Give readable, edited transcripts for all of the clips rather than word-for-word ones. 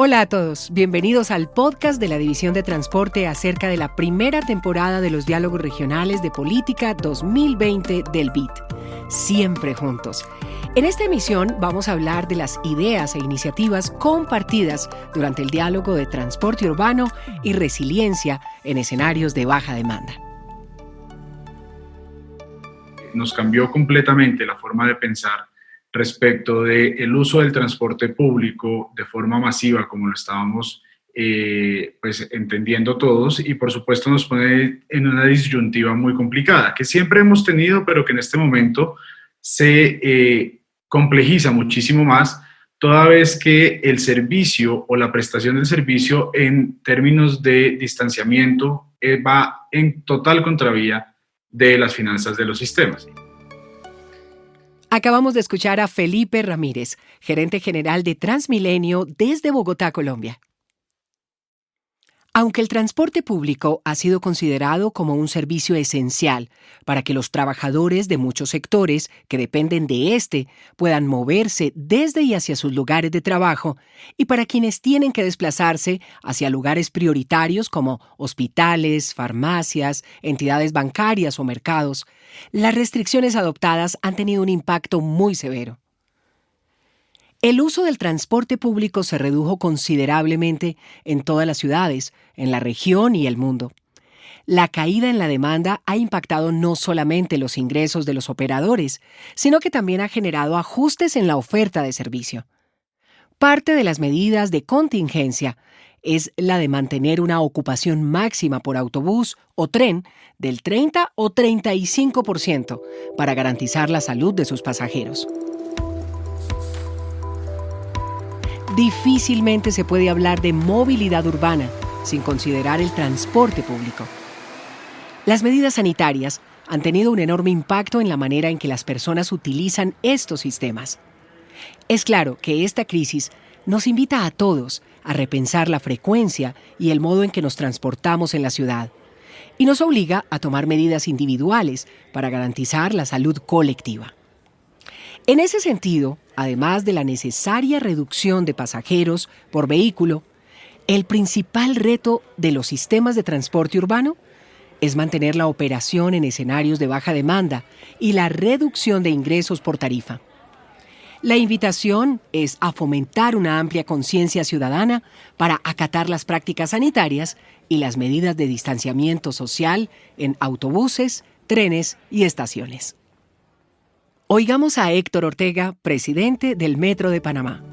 Hola a todos, bienvenidos al podcast de la División de Transporte acerca de la primera temporada de los Diálogos Regionales de Política 2020 del BID. Siempre juntos. En esta emisión vamos a hablar de las ideas e iniciativas compartidas durante el diálogo de transporte urbano y resiliencia en escenarios de baja demanda. Nos cambió completamente la forma de pensar respecto del uso del transporte público de forma masiva, como lo estábamos entendiendo todos, y por supuesto nos pone en una disyuntiva muy complicada, que siempre hemos tenido, pero que en este momento se complejiza muchísimo más, toda vez que el servicio o la prestación del servicio en términos de distanciamiento va en total contravía de las finanzas de los sistemas. Acabamos de escuchar a Felipe Ramírez, gerente general de Transmilenio desde Bogotá, Colombia. Aunque el transporte público ha sido considerado como un servicio esencial para que los trabajadores de muchos sectores que dependen de este puedan moverse desde y hacia sus lugares de trabajo, y para quienes tienen que desplazarse hacia lugares prioritarios como hospitales, farmacias, entidades bancarias o mercados, las restricciones adoptadas han tenido un impacto muy severo. El uso del transporte público se redujo considerablemente en todas las ciudades, en la región y el mundo. La caída en la demanda ha impactado no solamente los ingresos de los operadores, sino que también ha generado ajustes en la oferta de servicio. Parte de las medidas de contingencia es la de mantener una ocupación máxima por autobús o tren del 30 o 35% para garantizar la salud de sus pasajeros. Difícilmente se puede hablar de movilidad urbana sin considerar el transporte público. Las medidas sanitarias han tenido un enorme impacto en la manera en que las personas utilizan estos sistemas. Es claro que esta crisis nos invita a todos a repensar la frecuencia y el modo en que nos transportamos en la ciudad, y nos obliga a tomar medidas individuales para garantizar la salud colectiva. En ese sentido, además de la necesaria reducción de pasajeros por vehículo, el principal reto de los sistemas de transporte urbano es mantener la operación en escenarios de baja demanda y la reducción de ingresos por tarifa. La invitación es a fomentar una amplia conciencia ciudadana para acatar las prácticas sanitarias y las medidas de distanciamiento social en autobuses, trenes y estaciones. Oigamos a Héctor Ortega, presidente del Metro de Panamá.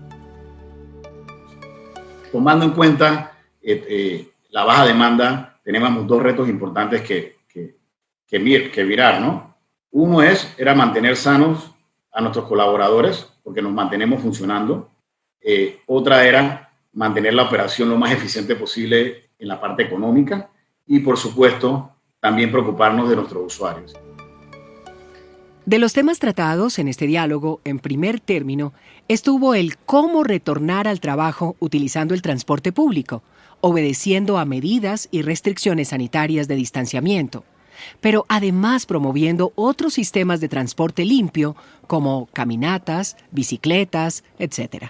Tomando en cuenta la baja demanda, tenemos dos retos importantes que mirar, ¿no? Uno era mantener sanos a nuestros colaboradores, porque nos mantenemos funcionando. Otra era mantener la operación lo más eficiente posible en la parte económica y, por supuesto, también preocuparnos de nuestros usuarios. De los temas tratados en este diálogo, en primer término, estuvo el cómo retornar al trabajo utilizando el transporte público, obedeciendo a medidas y restricciones sanitarias de distanciamiento, pero además promoviendo otros sistemas de transporte limpio, como caminatas, bicicletas, etc.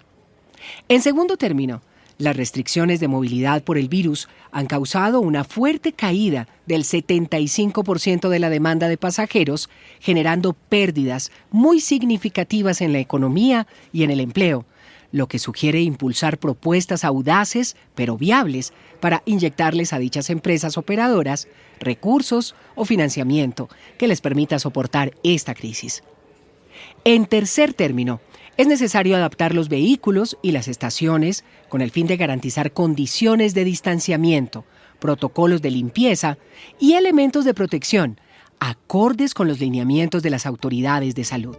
En segundo término, las restricciones de movilidad por el virus han causado una fuerte caída del 75% de la demanda de pasajeros, generando pérdidas muy significativas en la economía y en el empleo, lo que sugiere impulsar propuestas audaces pero viables para inyectarles a dichas empresas operadoras recursos o financiamiento que les permita soportar esta crisis. En tercer término, es necesario adaptar los vehículos y las estaciones con el fin de garantizar condiciones de distanciamiento, protocolos de limpieza y elementos de protección, acordes con los lineamientos de las autoridades de salud.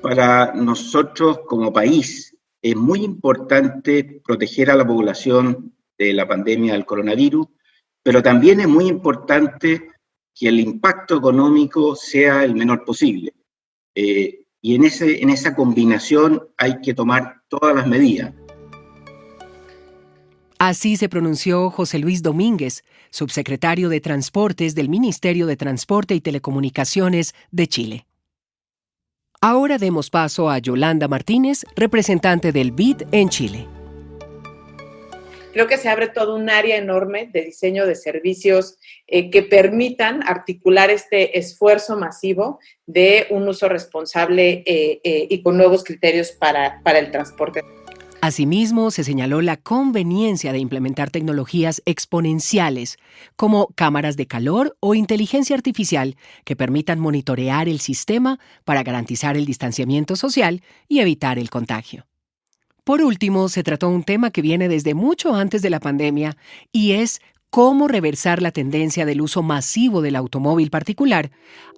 Para nosotros como país es muy importante proteger a la población de la pandemia del coronavirus, pero también es muy importante que el impacto económico sea el menor posible. Y en esa combinación hay que tomar todas las medidas. Así se pronunció José Luis Domínguez, subsecretario de Transportes del Ministerio de Transporte y Telecomunicaciones de Chile. Ahora demos paso a Yolanda Martínez, representante del BID en Chile. Creo que se abre todo un área enorme de diseño de servicios que permitan articular este esfuerzo masivo de un uso responsable y con nuevos criterios para el transporte. Asimismo, se señaló la conveniencia de implementar tecnologías exponenciales, como cámaras de calor o inteligencia artificial, que permitan monitorear el sistema para garantizar el distanciamiento social y evitar el contagio. Por último, se trató un tema que viene desde mucho antes de la pandemia, y es cómo reversar la tendencia del uso masivo del automóvil particular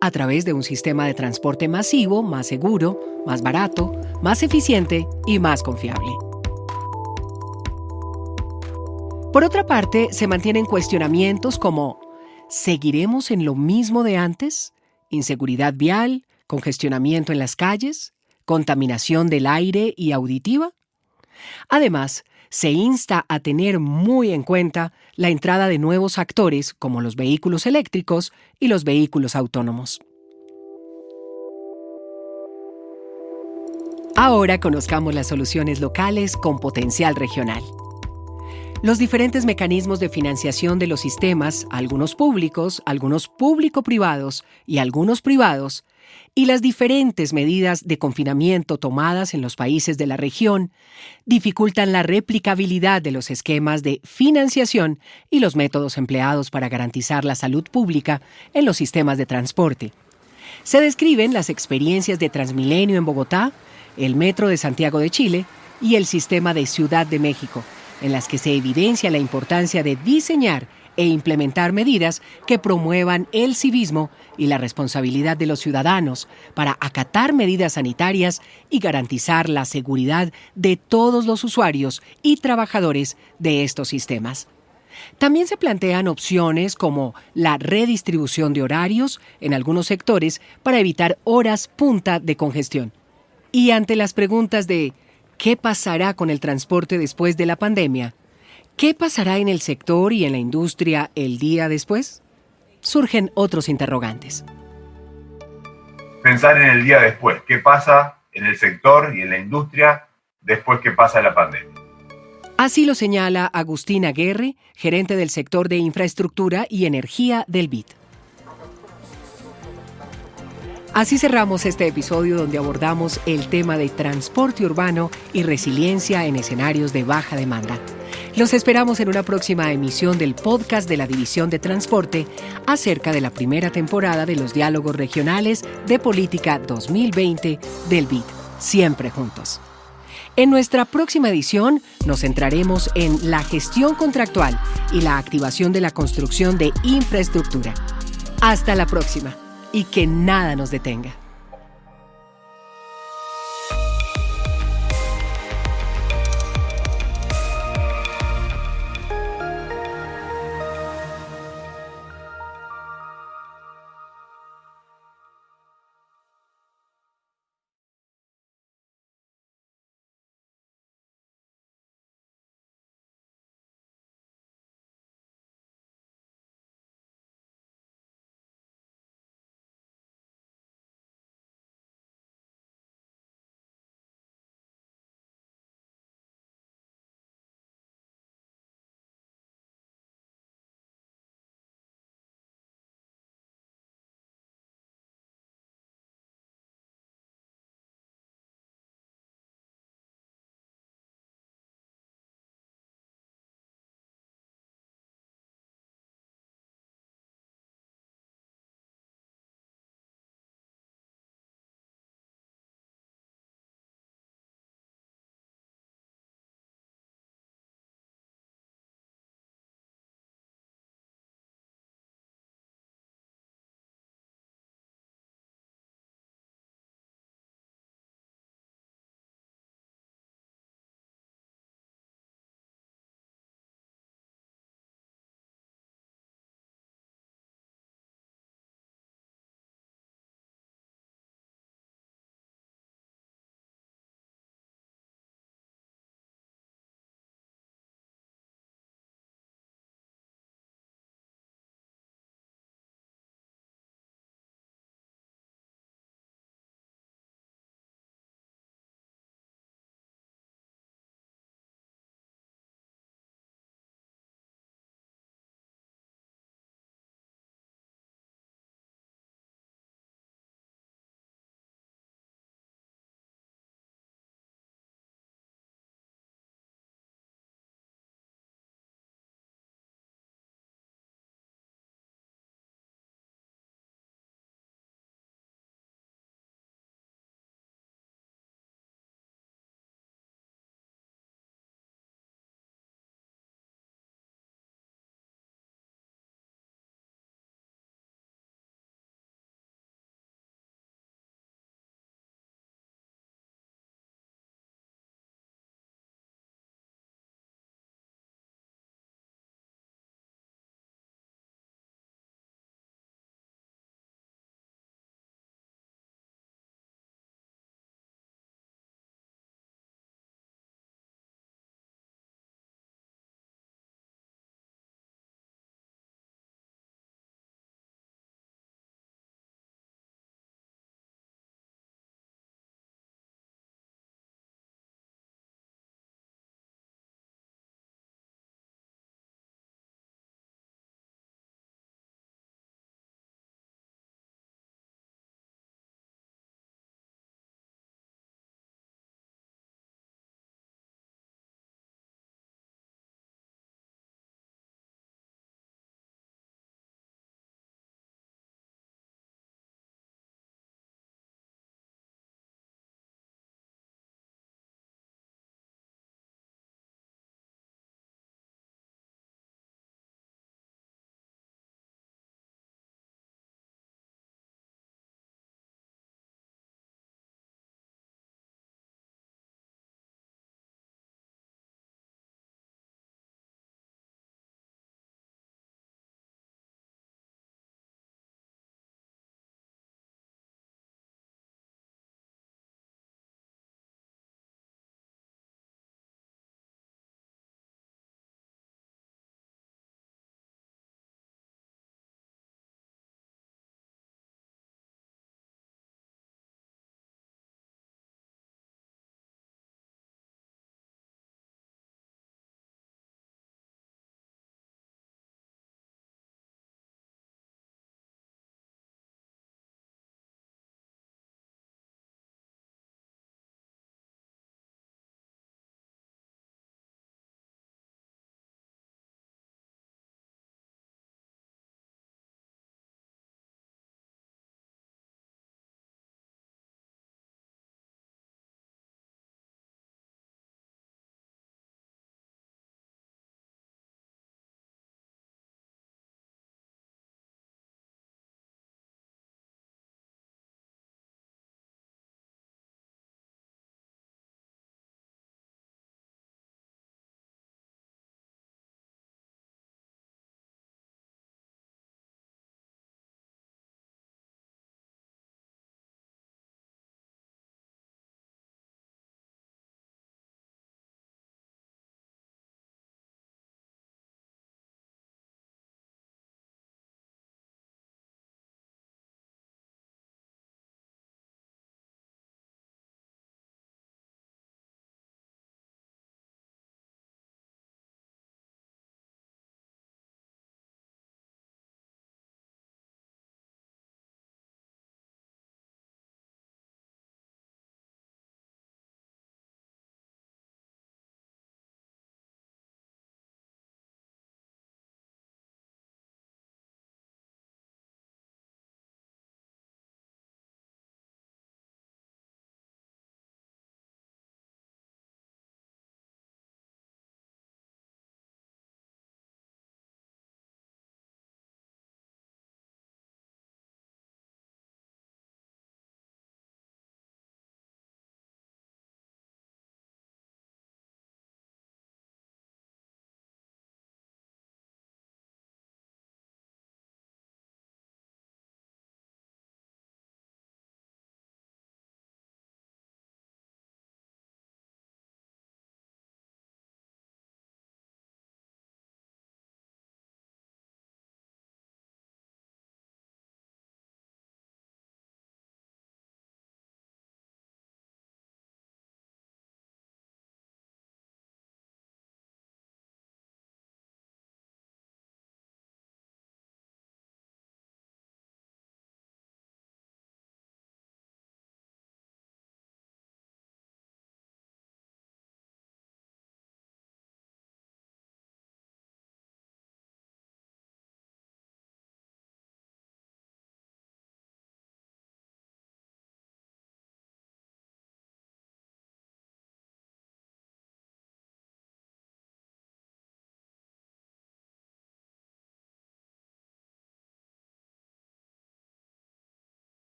a través de un sistema de transporte masivo, más seguro, más barato, más eficiente y más confiable. Por otra parte, se mantienen cuestionamientos como ¿seguiremos en lo mismo de antes? ¿Inseguridad vial? ¿Congestionamiento en las calles? ¿Contaminación del aire y auditiva? Además, se insta a tener muy en cuenta la entrada de nuevos actores como los vehículos eléctricos y los vehículos autónomos. Ahora conozcamos las soluciones locales con potencial regional. Los diferentes mecanismos de financiación de los sistemas, algunos públicos, algunos público-privados y algunos privados, y las diferentes medidas de confinamiento tomadas en los países de la región, dificultan la replicabilidad de los esquemas de financiación y los métodos empleados para garantizar la salud pública en los sistemas de transporte. Se describen las experiencias de Transmilenio en Bogotá, el Metro de Santiago de Chile y el sistema de Ciudad de México, en las que se evidencia la importancia de diseñar e implementar medidas que promuevan el civismo y la responsabilidad de los ciudadanos para acatar medidas sanitarias y garantizar la seguridad de todos los usuarios y trabajadores de estos sistemas. También se plantean opciones como la redistribución de horarios en algunos sectores para evitar horas punta de congestión. Y ante las preguntas de ¿qué pasará con el transporte después de la pandemia? ¿Qué pasará en el sector y en la industria el día después? Surgen otros interrogantes. Pensar en el día después. ¿Qué pasa en el sector y en la industria después que pasa la pandemia? Así lo señala Agustín Aguerre, gerente del sector de infraestructura y energía del BID. Así cerramos este episodio donde abordamos el tema de transporte urbano y resiliencia en escenarios de baja demanda. Los esperamos en una próxima emisión del podcast de la División de Transporte acerca de la primera temporada de los Diálogos Regionales de Política 2020 del BID, siempre juntos. En nuestra próxima edición nos centraremos en la gestión contractual y la activación de la construcción de infraestructura. Hasta la próxima y que nada nos detenga.